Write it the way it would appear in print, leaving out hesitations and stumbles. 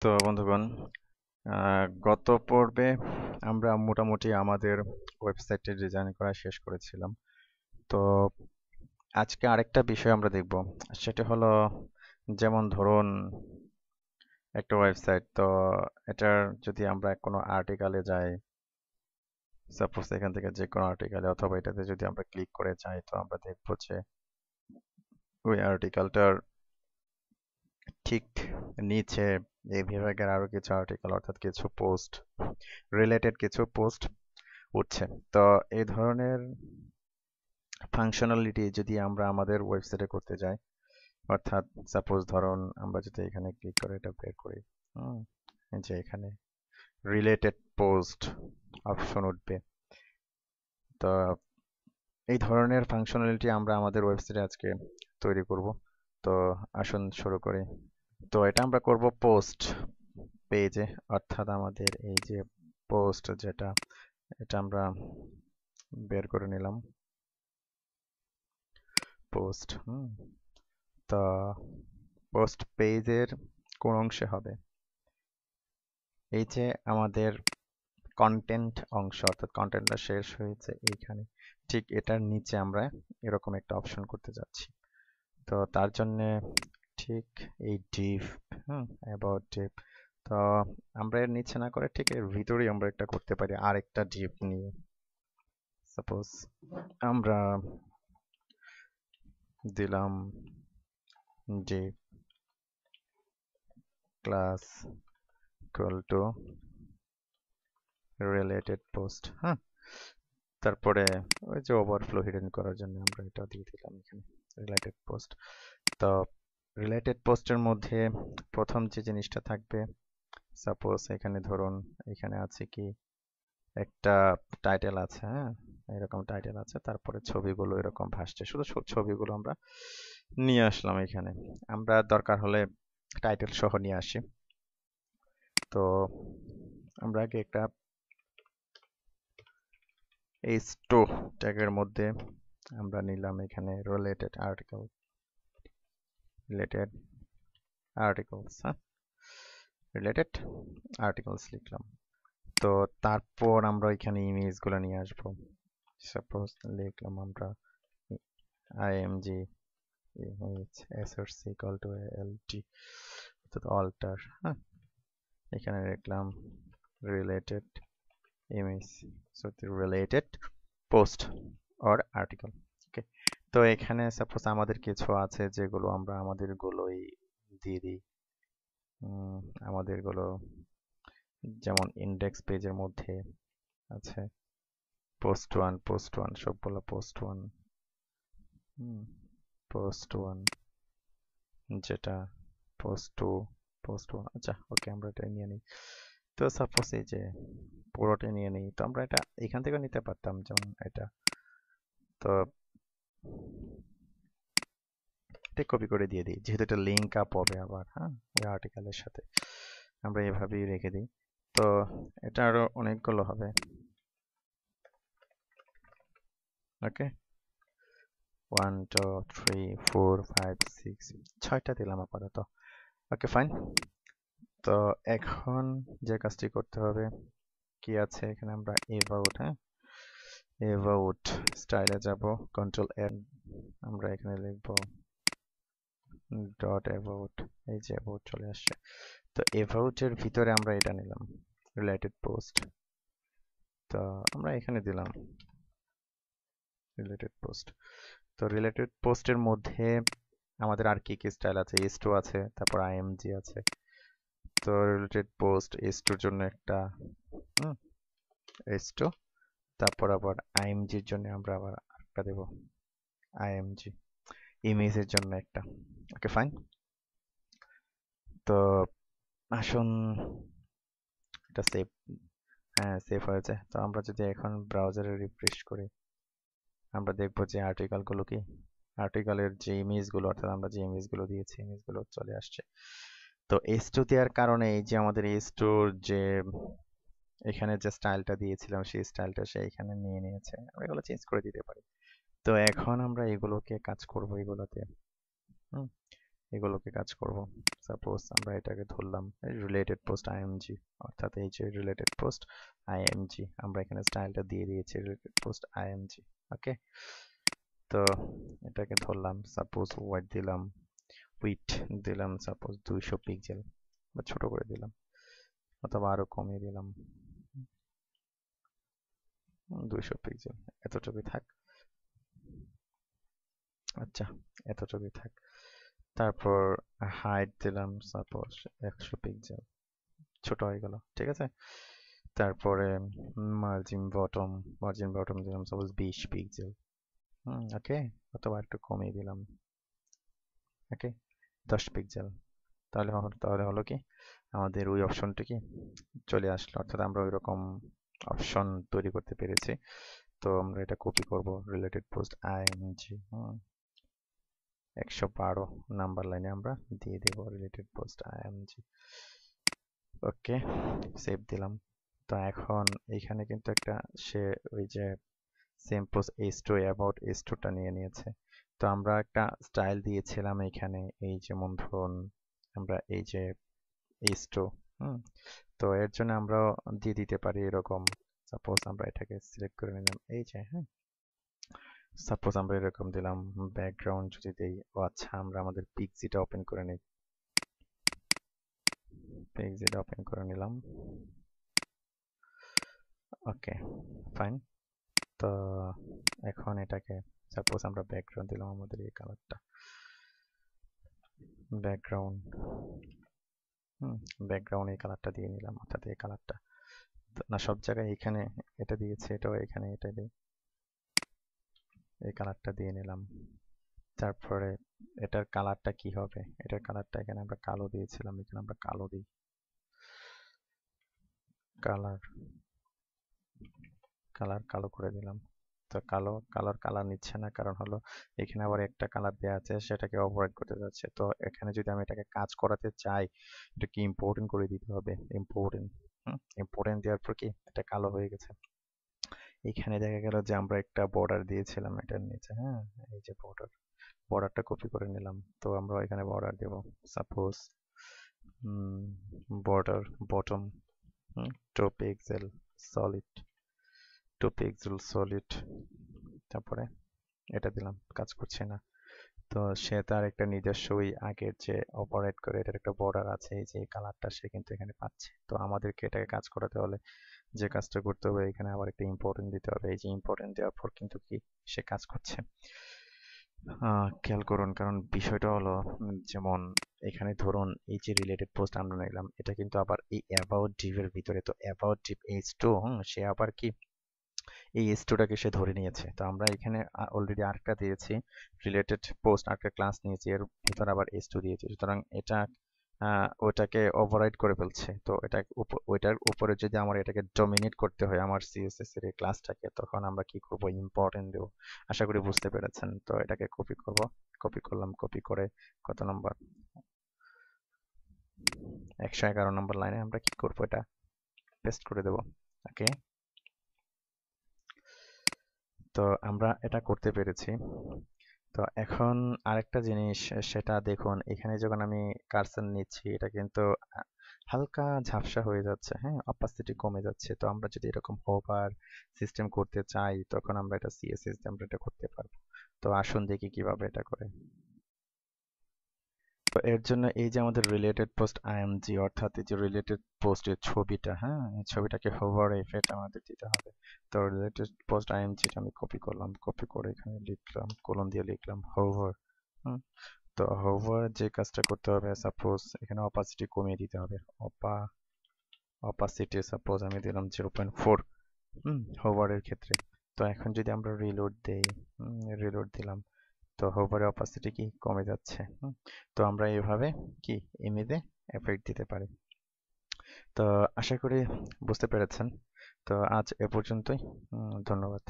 তো বন্ধুগণ, গত পর্বে আমরা মোটামুটি আমাদের ওয়েবসাইটটি ডিজাইন করা শেষ করেছিলাম। তো আজকে আরেকটা বিষয় আমরা দেখব। সেটা হলো, যেমন ধরুন একটা ওয়েবসাইট, তো এটার যদি আমরা কোনো আর্টিকেলে যাই, সাপোজ এখান থেকে যে কোনো আর্টিকেলে অথবা এটাতে যদি আমরা ক্লিক করে যাই, তো আমরা দেখবো যে ওই আর্টিকেলটার ঠিক নিচে এই বিভাগের আরো কিছু আর্টিকেল, অর্থাৎ কিছু পোস্ট, রিলেটেড কিছু পোস্ট উঠছে। তো এই ধরনের ফাংশনালিটি যদি আমরা আমাদের ওয়েবসাইটে করতে যাই, অর্থাৎ সাপোজ ধরুন আমরা যদি এখানে ক্লিক করে এটা বের করি, হুম, এই যে এখানে রিলেটেড পোস্ট অপশন উঠবে। তো এই ধরনের ফাংশনালিটি আমরা আমাদের ওয়েবসাইটে আজকে তৈরি করব। তো আসুন শুরু করি। তো এটা আমরা করব পোস্ট পেজে, অর্থাৎ আমাদের এই যে পোস্ট যেটা, এটা আমরা বের করে নিলাম পোস্ট। তো পোস্ট পেজের কোন অংশে হবে? এই যে আমাদের কন্টেন্ট অংশ, অর্থাৎ কন্টেন্টটা শেষ হয়েছে এইখানে, ঠিক এটার নিচে আমরা এরকম একটা অপশন করতে যাচ্ছি। তো তার জন্য ঠিক এই ডিভ, অ্যাবাউট ডিভ, তো আমরা এর নিচে না করে ঠিক এর ভিতরেই আমরা একটা করতে পারি আরেকটা ডিভ নিয়ে। সাপোজ আমরা দিলাম Depp class equal to related post. তারপরে ওই যে ওভারফ্লো হিডেন করার জন্য আমরা এটা দিয়ে দিলাম এখানে রিলেটেড পোস্ট। তো রিলেটেড পোস্টের মধ্যে প্রথম যে জিনিসটা থাকবে, সাপোজ এখানে ধরুন এখানে আছে কি একটা টাইটেল আছে, এরকম টাইটেল আছে, তারপরে ছবিগুলো এরকম ভাসছে, শুধু ছবিগুলো আমরা নিয়ে আসলাম এখানে। আমরা দরকার হলে টাইটেল সহ নিয়ে আসি। তো আমরা আগে একটা h2 ট্যাগের মধ্যে আমরা নিলাম এখানে রিলেটেড আর্টিকেলস, রিলেটেড আর্টিকেলস লিখলাম। তো তারপর আমরা এখানে ইমেজগুলো নিয়ে আসবো। সাপোজ লিখলাম আমরা img image src equal to alt, অর্থাৎ alter, এখানে লিখলাম related image, so related post or article. Okay, তো এখানে সাপোজ আমাদের কিছু আছে যেগুলো আমরা আমাদেরগুলোই দিয়ে দিই। আমাদেরগুলো যেমন ইন্ডেক্স পেজের মধ্যে আছে পোস্ট ওয়ান সবগুলো পোস্ট ওয়ান, যেটা পোস্ট টু, আচ্ছা ওকে, আমরা এটা নিয়ে নিই। তো সাপোজ এই যে পুরোটা নিয়ে নিই, তো আমরা এটা এখান থেকে নিতে পারতাম, যেমন এটা। তো এটা কপি করে দিয়ে দিই, যেহেতু এটা লিঙ্ক আপ হবে আবার, ওই আর্টিকেলের সাথে, আমরা এভাবেই রেখে দিই। তো এটা আরো অনেকগুলো হবে। ওকে, 1 2 3 4 5 6, 6টা দিলাম আপাতত। Okay fine. তো এখন যে কাজটি করতে হবে, কি আছে এখানে, আমরা এভাউট, এভাউট স্টাইলে যাব, কন্ট্রোল এন, আমরা এখানে লিখব ডট অ্যাবাউট, এই যে অ্যাবাউট চলে আসছে। তো অ্যাবাউটের ভিতরে আমরা এটা নিলাম রিলেটেড পোস্ট, তো আমরা এখানে দিলাম রিলেটেড পোস্ট। তো রিলেটেড পোস্টের মধ্যে আমাদের আর কি কি স্টাইল আছে, s2 আছে, তারপর img আছে। তো রিলেটেড পোস্ট s2 এর জন্য একটা, হুম s2, তারপর আবার img এর জন্য আমরা আবার একটা দেব img, ইমেজের জন্য একটা। Okay fine. তো আসুন এটা সেভ, সেভ হয়েছে। তো আমরা যদি এখন ব্রাউজারে রিফ্রেশ করি, আমরা দেখবো যে আর্টিকেলগুলো কি, আর্টিকেলের যে ইমেজগুলো, অর্থাৎ আমরা যে ইমেজগুলো দিয়েছি ইমেজগুলো চলে আসছে। তো s2 দেওয়ার কারণে এই যে আমাদের s2 যে এখানে যে স্টাইলটা দিয়েছিলাম সেই স্টাইলটা সে এখানে নিয়ে নিয়েছে, আমরা এগুলো চেঞ্জ করে দিতে পারি। তো এখন আমরা এগুলোকে কাজ করব এগুলোতে। হুম এগুলোকে কাজ করব। সাপোজ আমরা এটাকে ধরলাম রিলেটেড পোস্ট আইএমজি, অর্থাৎ এই যে রিলেটেড পোস্ট আইএমজি, আমরা এখানে স্টাইলটা দিয়ে দিয়েছি রিলেটেড পোস্ট আইএমজি। ওকে, তো এটাকে ধরলাম, সাপোজ ওয়াইড দিলাম, উইথ দিলাম সাপোজ 200 পিক্সেল বা ছোট করে দিলাম, অথবা আরো কমিয়ে দিলাম 200 পিক্সেল, এতটুকুই থাক। আচ্ছা, এতটুকুই থাক। তারপর হাইট দিলাম সাপোজ 100 পিক্সেল, ছোট হয়ে গেল, ঠিক আছে। তারপরে মার্জিন বটম দিলাম সাপোজ 20 পিক্সেল। ওকে, অথবা একটু কমিয়ে দিলাম, ওকে, 10 পিক্সেল। তাহলে হলো কি, আমাদের ওই অপশনটা কি চলে আসলো, অর্থাৎ আমরা ওই রকম অপশন তৈরি করতে পেরেছি। তো আমরা এটা কপি করব, রিলেটেড পোস্ট আইএমজি 112 নাম্বার লাইনে আমরা দিয়ে দেব রিলেটেড পোস্ট আইএমজি। ওকে, সেভ দিলাম। তো এখন এইখানে কিন্তু একটা সে ওই যে same post H2 about H2 টা নিয়ে নিয়েছে। তো আমরা একটা স্টাইল দিয়েছিলাম এখানে, এই যেমন ধরুন আমরা এই যে H2, তো এর জন্য আমরা দিয়ে দিতে পারি এরকম। সাপোজ আমরা এটাকে সিলেক্ট করে নিলাম, এই যে হ্যাঁ, সাপোজ আমরা এরকম দিলাম ব্যাকগ্রাউন্ড যদি দেই। ও আচ্ছা, আমরা আমাদের পিক্সিটা ওপেন করে নিই, পিক্সিটা ওপেন করে নিলাম। ওকে, ফাইন। তো এখন এটাকে সাপোজ আমরা ব্যাকগ্রাউন্ড দিলাম আমাদের এই কালারটা, ব্যাকগ্রাউন্ড ব্যাকগ্রাউন্ড এই কালারটা দিয়ে নিলাম, অর্থাৎ এই কালারটা না, সব জায়গায় এখানে এটা দিয়েছে, এটাও এখানে এটা দিই, এই কালারটা দিয়ে নিলাম। তারপরে এটার কালারটা কি হবে, এটার কালারটা এখানে আমরা কালো দিয়েছিলাম, এখানে আমরা কালো দিই, কালার কালার কালো করে দিলাম। তো কালার নিচ্ছে না, কারণ হলো এখানে আবার একটা কালার দেওয়া আছে, সেটাকে ওভাররাইড করতে যাচ্ছে। তো এখানে যদি আমি এটাকে কাজ করাতে চাই, এটাকে ইম্পোর্টেন্ট করে দিতে হবে, ইম্পোর্টেন্ট দেওয়ার পর কি এটা কালো হয়ে গেছে। এখানে দেখা গেল যে আমরা একটা বর্ডার দিয়েছিলাম এটার নিচে, হ্যাঁ, এই যে বর্ডারটা কপি করে নিলাম। তো আমরা এখানে বর্ডার দেব, suppose border bottom 2 pixel solid, 2 pixel solid. তারপরে এটা দিলাম, কাজ করছে না। তো সে তার একটা নিজস্ব ওই আগের যে অপারেট করে এটার একটা বর্ডার আছে, এই যে কালারটা সে কিন্তু এখানে পাচ্ছে। তো আমাদেরকে এটাকে কাজ করাতে হলে যে কাজটা করতে হবে, এখানে আবার একটা ইম্পর্টেন্ট দিতে হবে। এই যে ইম্পর্টেন্ট দেওয়ার পর কিন্তু কি সে কাজ করছে। খেয়াল করুন, কারণ বিষয়টা হলো যেমন এখানে ধরুন এই যে রিলেটেড পোস্ট আমরা নিলাম, এটা কিন্তু আবার এই অ্যাবাউট ডিভ এর ভিতরে। তো অ্যাবাউট ডিভ H2, সে আবার কি এই H2টাকে সে ধরে নিয়েছে। তো আমরা এখানে অলরেডি আরেকটা দিয়েছি রিলেটেড পোস্ট, আরেকটা ক্লাস নিয়েছি, এর ভিতর আবার H2 দিয়েছি, সুতরাং এটা ওটাকে ওভাররাইড করে ফেলছে। তো ওইটার উপরে যদি আমার এটাকে ডমিনেট করতে হয় আমার সিএসএস এর এই ক্লাসটাকে, তখন আমরা কি করব, ইম্পর্টেন্ট দেব। আশা করি বুঝতে পেরেছেন। তো এটাকে কপি করব, কপি করলাম, কপি করে কত নম্বর 111 নম্বর লাইনে আমরা কি করব, এটা পেস্ট করে দেব। ওকে, তো আমরা এটা করতে পেরেছি। তো এখন আরেকটা জিনিস, সেটা দেখুন এখানে যখন আমি কার্সর নিচ্ছি, এটা কিন্তু হালকা ঝাপসা হয়ে যাচ্ছে, হ্যাঁ, অপাসিটি কমে যাচ্ছে। তো আমরা যদি এরকম হোভার সিস্টেম করতে চাই, তখন আমরা এটা সিএসএস দিয়ে আমরা এটা করতে পারবো। তো আসুন দেখি কিভাবে এটা করে। তো এর জন্য এই যে আমাদের রিলেটেড পোস্ট আইএমজি, অর্থাৎ এই যে রিলেটেড পোস্টের ছবিটা, হ্যাঁ, এই ছবিটাকে হোভার এফেক্ট আমাদের দিতে হবে। তো রিলেটেড পোস্ট আইএমজিটা আমি কপি করলাম, কপি করে এখানে লিখলাম, কোলন দিয়ে লিখলাম হোভার। তো হোভার যে কাজটা করতে হবে, সাপোজ এখানে অপাসিটি কমিয়ে দিতে হবে, অপাসিটি সাপোজ আমি দিলাম 0.4 হোভারের ক্ষেত্রে। তো এখন যদি আমরা রিলোড দেই, রিলোড দিলাম, তো হোভারের অপাসিটি কি কমে যাচ্ছে। তো আমরা এভাবে কি ইমেজে এফেক্ট দিতে পারি। তো আশা করি বুঝতে পেরেছেন। তো আজ এ পর্যন্তই, ধন্যবাদ।